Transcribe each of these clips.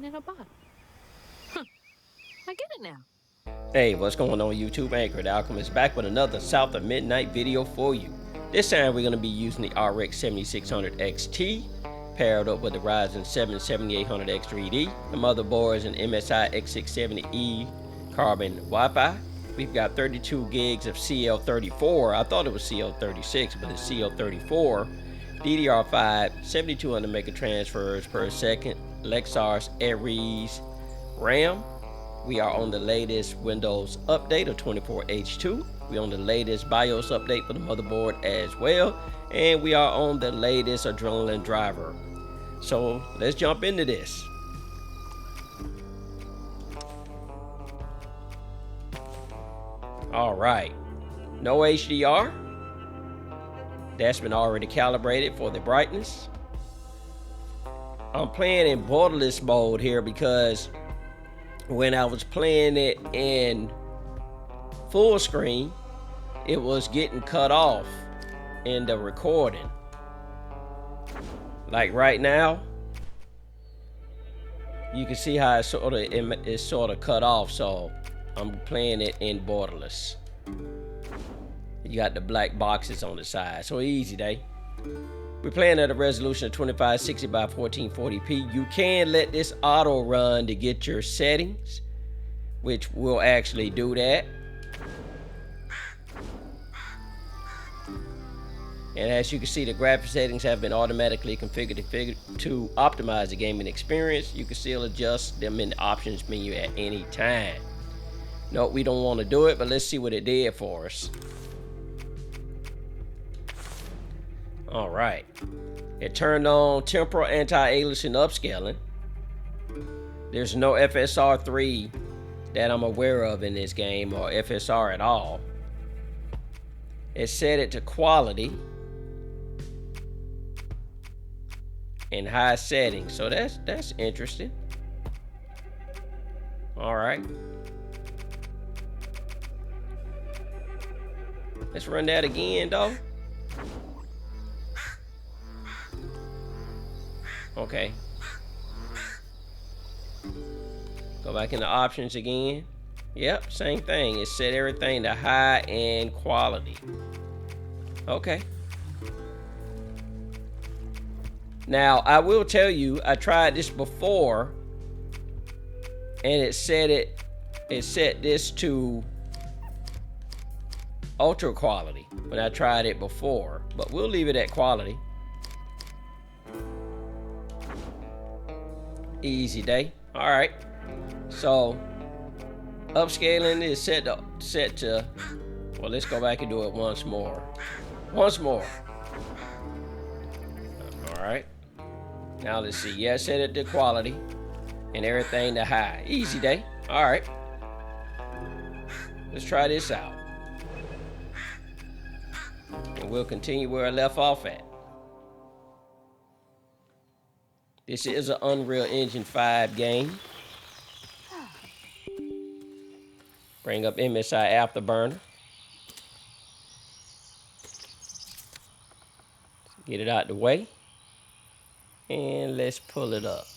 at a bottom. Huh. I get it now. Hey, what's going on YouTube? Anchor the Alchemist back with another South of Midnight video for you. This time we're going to be using the RX 7600 XT paired up with the RYZEN 7 7800X3D. The motherboard is an MSI X670E carbon Wi-Fi. We've got 32 gigs of CL34. I thought it was CL36, but it's CL34. DDR5, 7200 megatransfers per second. LEXAR's Aries RAM. We are on the latest Windows update of 24H2. We're on the latest BIOS update for the motherboard as well. And we are on the latest Adrenaline driver. So let's jump into this. All right. No HDR. That's been already calibrated for the brightness. I'm playing in borderless mode here because when I was playing it in full screen, it was getting cut off in the recording. Like right now, you can see how it's sort of cut off. So I'm playing it in borderless. You got the black boxes on the side, so easy day. We're playing at a resolution of 2560 by 1440p. You can let this auto run to get your settings, which will actually do that. And as you can see, the graphic settings have been automatically configured to optimize the gaming experience. You can still adjust them in the options menu at any time. No, we don't want to do it, but let's see what it did for us. All right, it turned on temporal anti-aliasing upscaling. There's no FSR3 that I'm aware of in this game, or FSR at all. It set it to quality and high settings, so that's interesting. All right, let's run that again though. Okay. Go back into options again. Yep, same thing. It set everything to high and quality. Okay. Now, I will tell you, I tried this before and it set this to ultra quality when I tried it before, but we'll leave it at quality. Easy day. All right, so upscaling is set to well, let's go back and do it once more. All right, now let's see. Yeah, set it to quality and everything to high. Easy day. All right, let's try this out and we'll continue where I left off at. This is an Unreal Engine 5 game. Bring up MSI Afterburner. Get it out the way. And let's pull it up.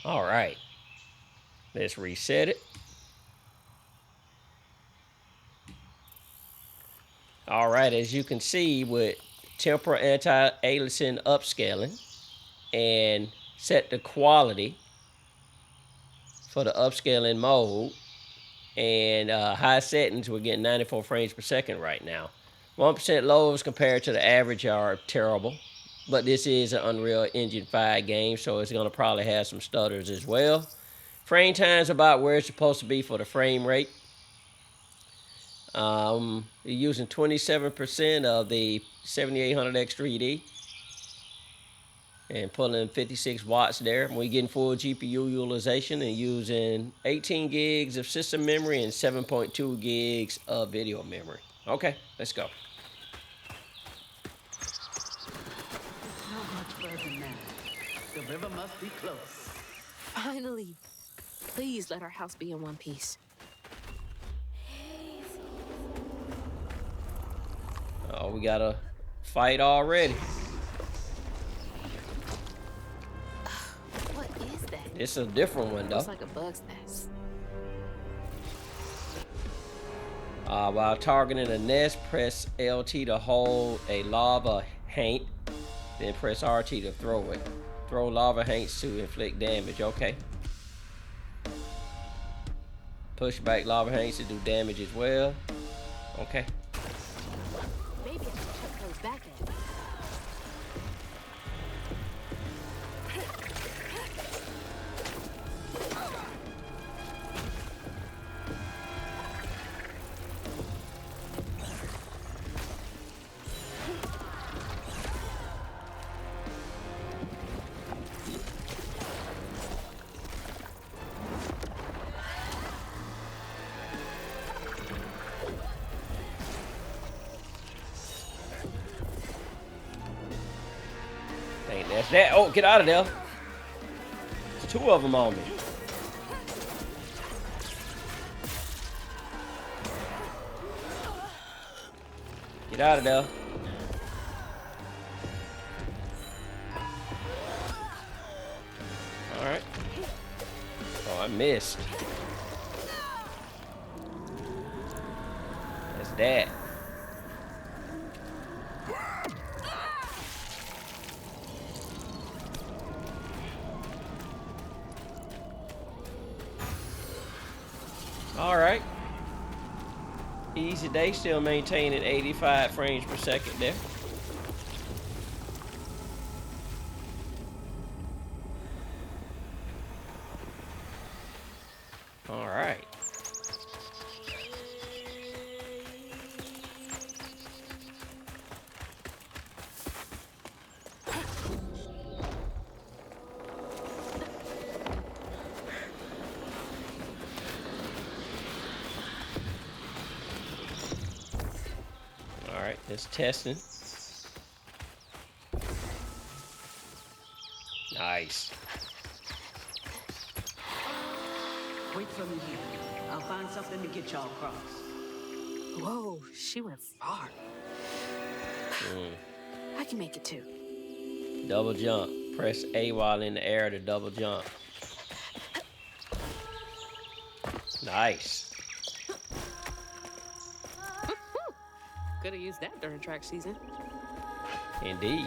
All right. Let's reset it. All right, as you can see, with temporal anti-aliasing upscaling and set the quality for the upscaling mode and high settings, we're getting 94 frames per second right now. 1% lows compared to the average are terrible, but this is an Unreal Engine 5 game, so it's going to probably have some stutters as well. Frame time's about where it's supposed to be for the frame rate. You're using 27% of the 7800X3D and pulling 56 watts there. We're getting full GPU utilization and using 18 gigs of system memory and 7.2 gigs of video memory. Okay, let's go. Not much further now. The river must be close. Finally. Please let our house be in one piece. Oh, we got a fight already. It's a different one though. Looks like a bug's nest. While targeting a nest, press LT to hold a lava haint, then press RT to throw it. Throw lava haints to inflict damage. Okay. Push back lava haints to do damage as well. Okay. Maybe I can chuck those back at him. Ain't that's that. Oh, get out of there. There's two of them on me. Get out of there. All right. Oh, I missed. That's that. All right. Easy day, still maintaining 85 frames per second there. All right. All right, just testing. Nice. Wait for me here. I'll find something to get y'all across. Whoa, she went far. I can make it too. Double jump. Press A while in the air to double jump. Nice. Could have used that during track season. Indeed.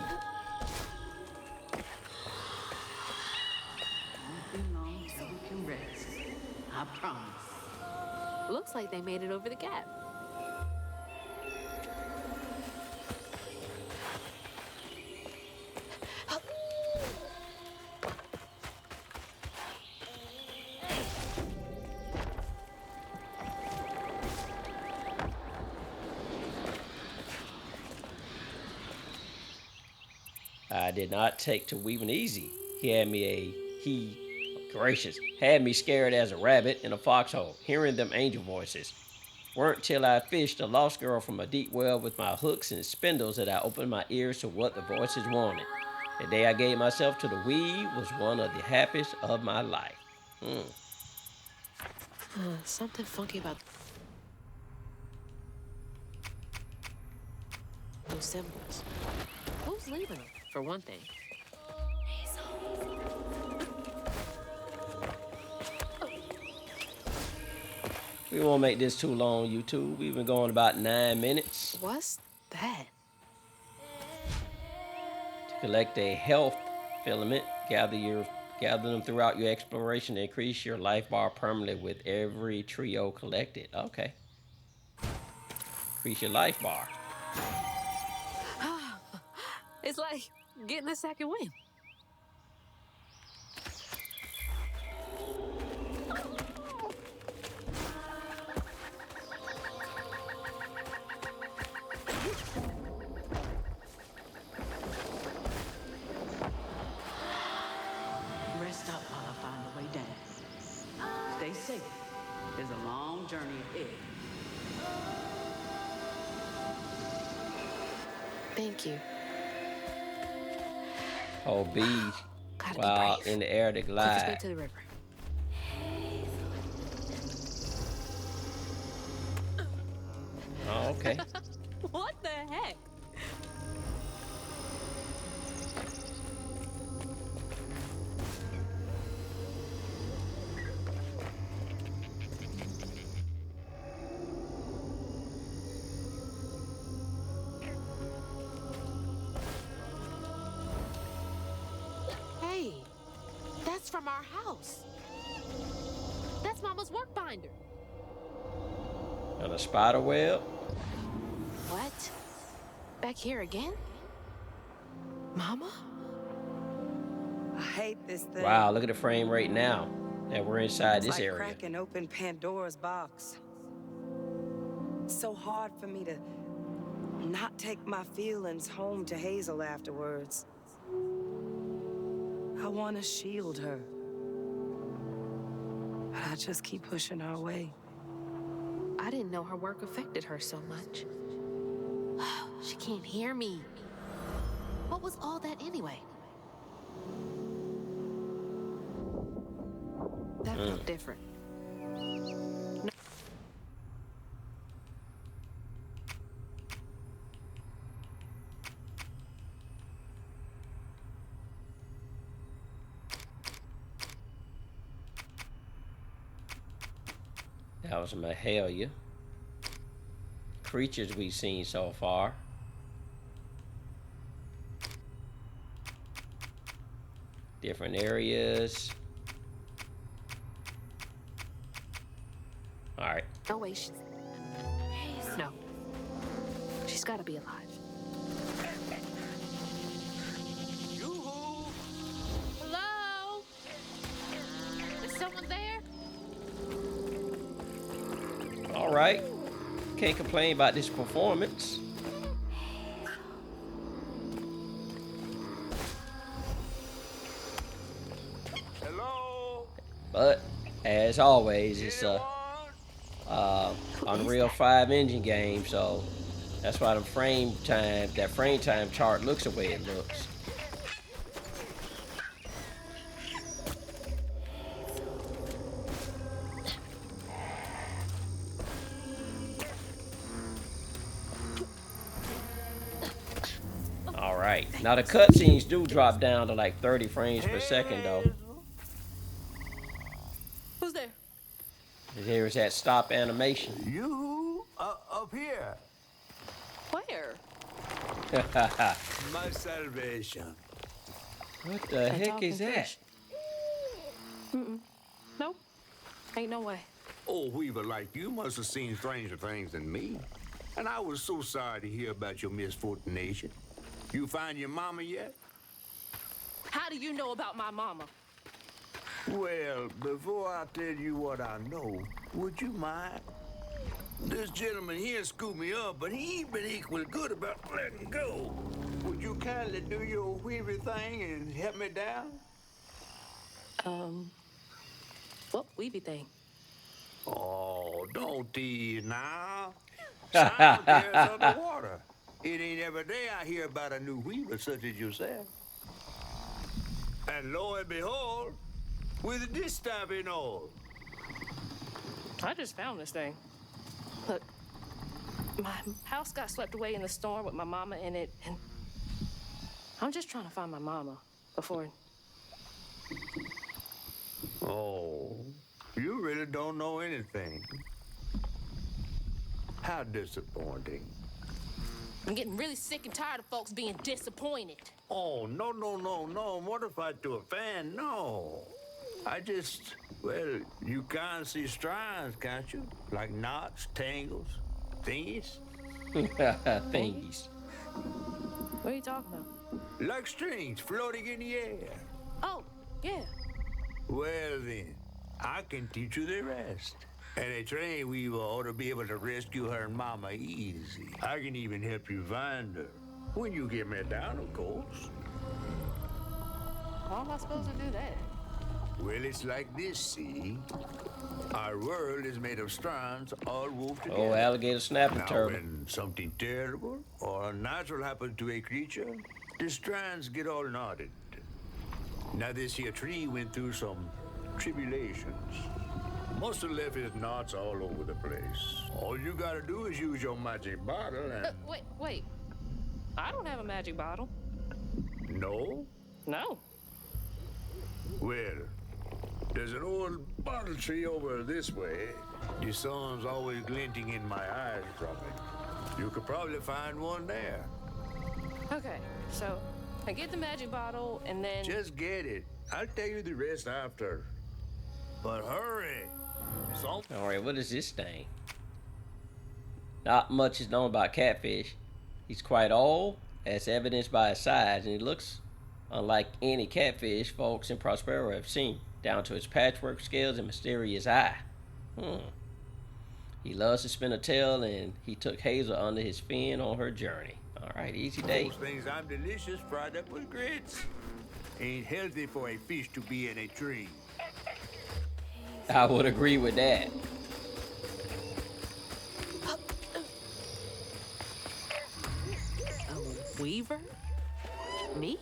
Won't be long till we can rest. I promise. Looks like they made it over the gap. I did not take to weaving easy. Had me scared as a rabbit in a foxhole, hearing them angel voices. Weren't till I fished a lost girl from a deep well with my hooks and spindles that I opened my ears to what the voices wanted. The day I gave myself to the weave was one of the happiest of my life. Something funky about those symbols. Who's leaving them, for one thing? We won't make this too long, YouTube. We've been going about 9 minutes. What's that? To collect a health filament, gather them throughout your exploration to increase your life bar permanently with every trio collected. Okay. Increase your life bar. It's like getting a second win. Rest up while I find a way down. Stay safe. There's a long journey ahead. Thank you. Oh, bees. Gotta be While brave. in the air to Quickest way glide. to the river. Oh, okay. What the heck? That's from our house. That's Mama's work binder. And a spider web. What? Back here again? Mama? I hate this thing. Wow, look at the frame rate now that we're inside It's this like area. cracking open Pandora's box. It's so hard for me to not take my feelings home to Hazel afterwards. I want to shield her. But I just keep pushing her away. I didn't know her work affected her so much. She can't hear me. What was all that anyway? That felt different. That was Mahalia. Creatures we've seen so far. Different areas. All right. No way she's... No. She's gotta be alive. Yoo-hoo! Hello? Is someone there? All right. Can't complain about this performance. Hello? But as always, it's a Unreal 5 engine game, so that's why that frame time chart looks the way it looks. All right, now the cutscenes do drop down to like 30 frames per second though. Who's there? And here's that stop animation. You up here. Where? My salvation. What the heck is that? Nope. Ain't no way. Oh, Weaver, like you must have seen stranger things than me. And I was so sorry to hear about your misfortunation. You find your mama yet? How do you know about my mama? Well, before I tell you what I know, would you mind? This gentleman here scooped me up, but he ain't been equally good about letting go. Would you kindly do your Weaver thing and help me down? What weavy thing? Oh, don't tease now. Sound there's underwater. It ain't every day I hear about a new weaver such as yourself. And lo and behold, with this stuff and all. I just found this thing. Look, my house got swept away in the storm with my mama in it, and I'm just trying to find my mama before... Oh, you really don't know anything. How disappointing. I'm getting really sick and tired of folks being disappointed. Oh, no, mortified to a fan, no. I just, well, you can't see strands, can't you? Like knots, tangles, thingies? Thingies. What are you talking about? Like strings floating in the air. Oh, yeah. Well then, I can teach you the rest. And a train weaver ought to be able to rescue her mama easy. I can even help you find her. When you get me down, of course. How am I supposed to do that? Well, it's like this, see? Our world is made of strands all wove together. Oh, alligator snapping Now, turtle. when something terrible or unnatural happens to a creature, the strands get all knotted. Now, this here tree went through some tribulations. Must have left his knots all over the place. All you gotta do is use your magic bottle and... Wait. I don't have a magic bottle. No? No. Well, there's an old bottle tree over this way. The sun's always glinting in my eyes from it. You could probably find one there. Okay, so I get the magic bottle and then... Just get it. I'll tell you the rest after. But hurry. Alright, what is this thing? Not much is known about Catfish. He's quite old, as evidenced by his size, and he looks unlike any catfish folks in Prospero have seen, down to his patchwork scales and mysterious eye. He loves to spin a tail, and he took Hazel under his fin on her journey. Alright, easy day. Those things I'm delicious fried up with grits. Ain't healthy for a fish to be in a tree. I would agree with that. A weaver? Me?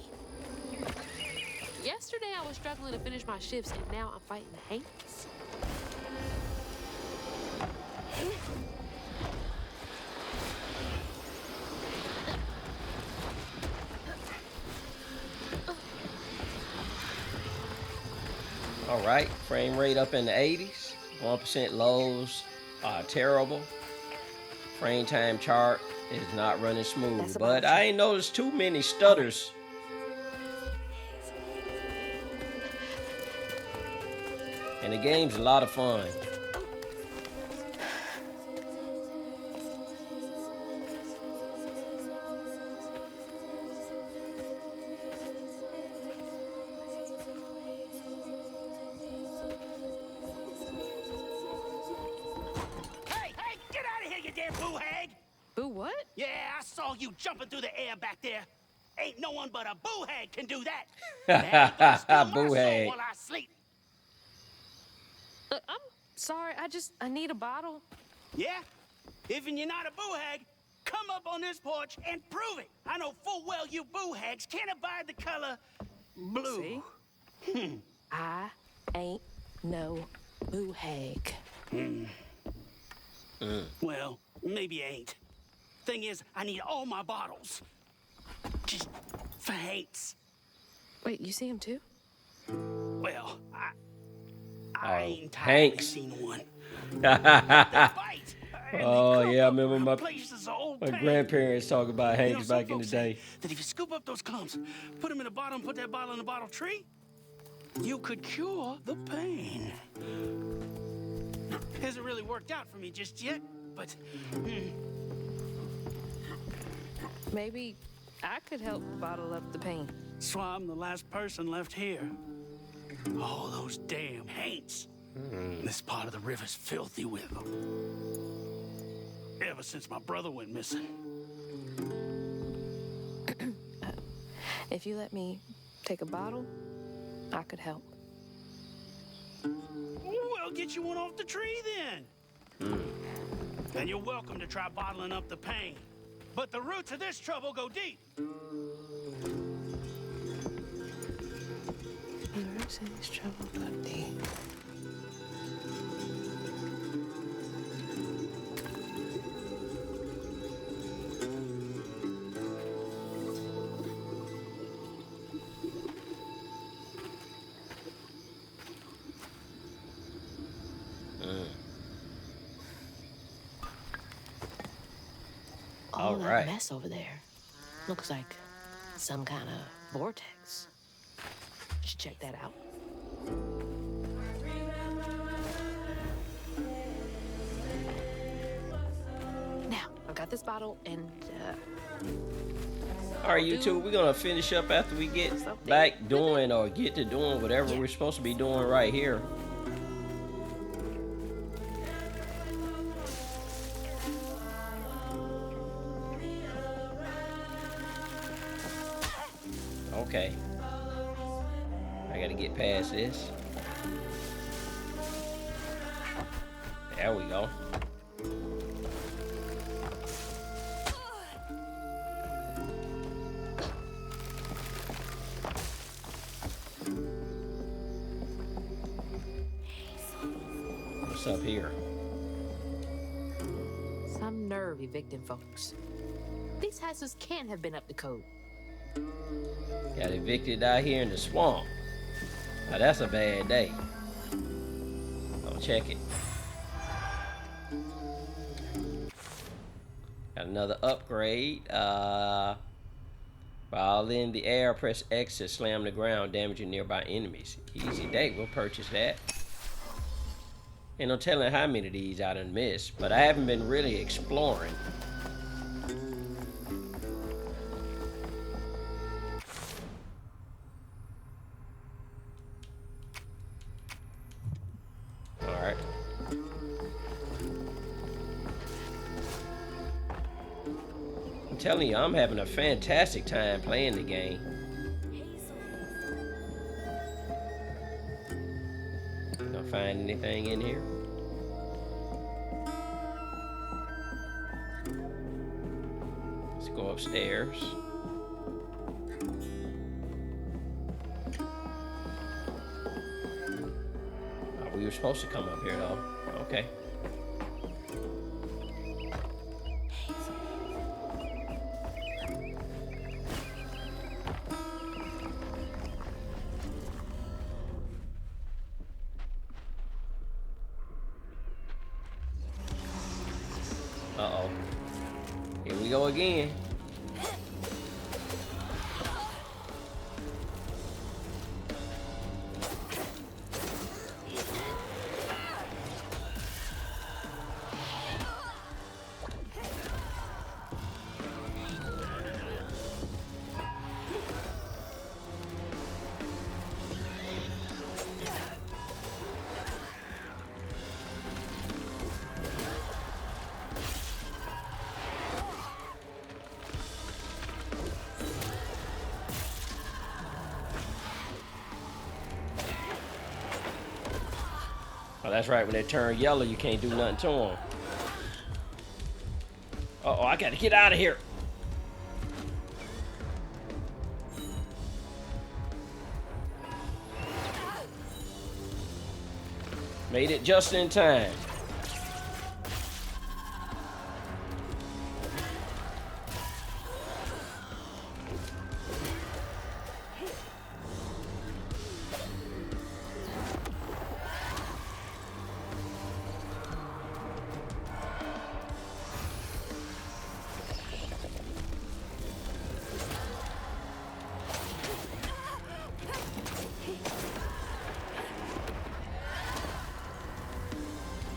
Yesterday I was struggling to finish my shifts, and now I'm fighting Hanks. Alright, frame rate up in the 80s. 1% lows are terrible. Frame time chart is not running smooth, but I ain't noticed too many stutters. And the game's a lot of fun. Boo what? Yeah, I saw you jumping through the air back there. Ain't no one but a boo hag can do that. Boo hag. While I sleep. Look, I'm sorry. I need a bottle. Yeah? Even you're not a boo hag, come up on this porch and prove it. I know full well you boo hags can't abide the color blue. See? I ain't no boo hag. Well, maybe I ain't. Thing is, I need all my bottles. Just for Hanks. Wait, you see him too? Well, I ain't entirely Hanks. seen one. Oh yeah, I remember my my grandparents talking about Hanks back in the day. That if you scoop up those clumps, put them in a bottle and put that bottle in a bottle tree, you could cure the pain. Hasn't really worked out for me just yet, but Maybe I could help bottle up the pain. that's why I'm the last person left here. All those damn Haints. This part of the river's filthy with them. Ever since my brother went missing. If you let me take a bottle, I could help. Well, get you one off the tree then. And you're welcome to try bottling up the pain. But the roots of this trouble go deep. The roots of this trouble go deep. All that right. mess over there looks like some kind of vortex. Should check that out. Now, I've got this bottle and Alright, YouTube, we're gonna finish up after we get back doing or get to doing whatever we're supposed to be doing right here. Okay. I gotta get past this. There we go. What's up here? some nerve evicting folks. These houses can't have been up to code. Got evicted out here in the swamp. Now that's a bad day. I'll check it. Got another upgrade. While in the air, press X to slam the ground, damaging nearby enemies. Easy day, we'll purchase that. Ain't no telling how many of these I done missed, but I haven't been really exploring. Alright. I'm telling you, I'm having a fantastic time playing the game. Don't find anything in here. Let's go upstairs. Oh, we were supposed to come up here though. Okay. Uh-oh. Here we go again. Oh, that's right. When they turn yellow, you can't do nothing to them. Uh-oh, I gotta get out of here. Made it just in time.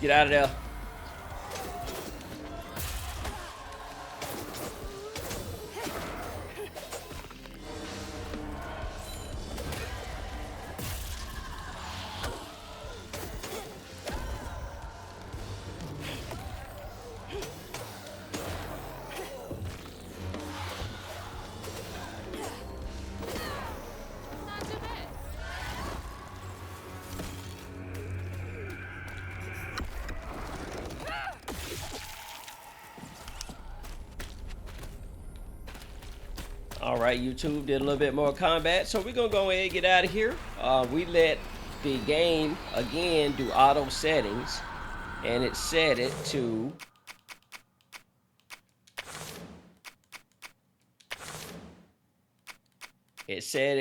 Get out of there. All right, YouTube did a little bit more combat, so we're gonna go ahead and get out of here. We let the game again do auto settings, and it set it to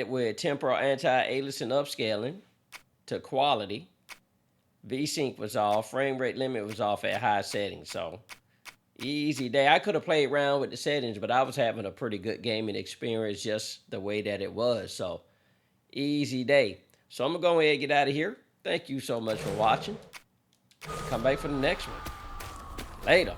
with temporal anti-aliasing upscaling to quality. VSync was off, frame rate limit was off at high settings, so easy day. I could have played around with the settings, but I was having a pretty good gaming experience just the way that it was. So, easy day. So, I'm going to go ahead and get out of here. Thank you so much for watching. Come back for the next one. Later.